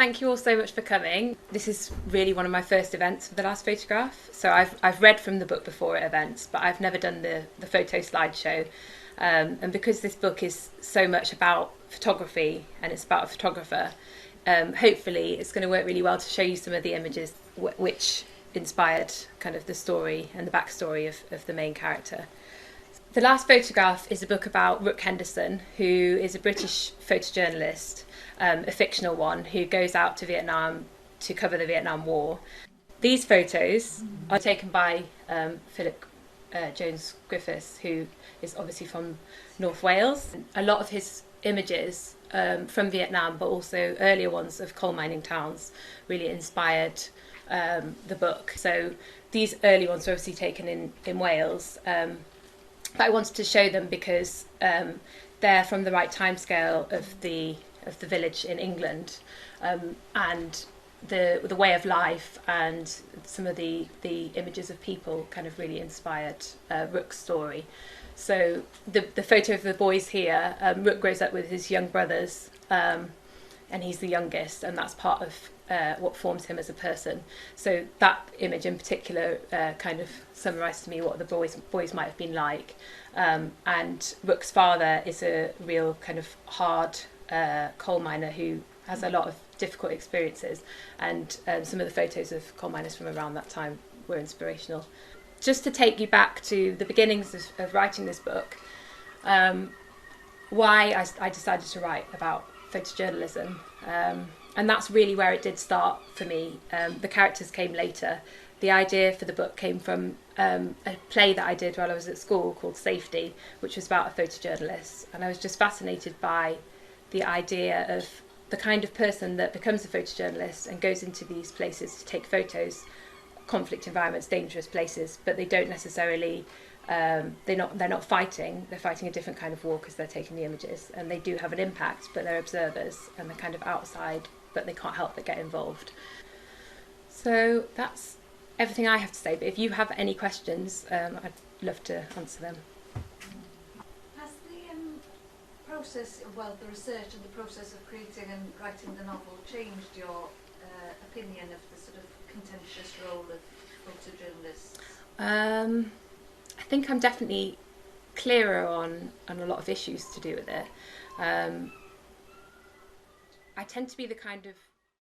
thank you all so much for coming. This is really one of my first events for The Last Photograph. So I've read from the book before at events, but I've never done the photo slideshow. And because this book is so much about photography and it's about a photographer, hopefully it's going to work really well to show you some of the images which inspired kind of the story and the backstory of the main character. The Last Photograph is a book about Rook Henderson, who is a British photojournalist, a fictional one, who goes out to Vietnam to cover the Vietnam War. These photos are taken by Philip Jones Griffiths, who is obviously from North Wales. A lot of his images from Vietnam, but also earlier ones of coal mining towns, really inspired the book. So these early ones were obviously taken in Wales. But I wanted to show them because they're from the right timescale of the village in England, and the way of life and some of the images of people kind of really inspired Rook's story. So the photo of the boys here, Rook grows up with his young brothers, and he's the youngest, and that's part of what forms him as a person. So that image in particular kind of summarised to me what the boys might have been like. And Rook's father is a real kind of hard coal miner who has a lot of difficult experiences, and some of the photos of coal miners from around that time were inspirational. Just to take you back to the beginnings of writing this book, why I decided to write about photojournalism. And that's really where it did start for me. The characters came later. The idea for the book came from a play that I did while I was at school called Safety, which was about a photojournalist. And I was just fascinated by the idea of the kind of person that becomes a photojournalist and goes into these places to take photos, conflict environments, dangerous places, but they don't necessarily, they're not fighting. They're fighting a different kind of war because they're taking the images, and they do have an impact, but they're observers and they're kind of outside, but they can't help but get involved. So that's everything I have to say, but if you have any questions, I'd love to answer them. Has the process, the research and the process of creating and writing the novel changed your opinion of the sort of contentious role of photojournalists? I think I'm definitely clearer on a lot of issues to do with it. I tend to be the kind of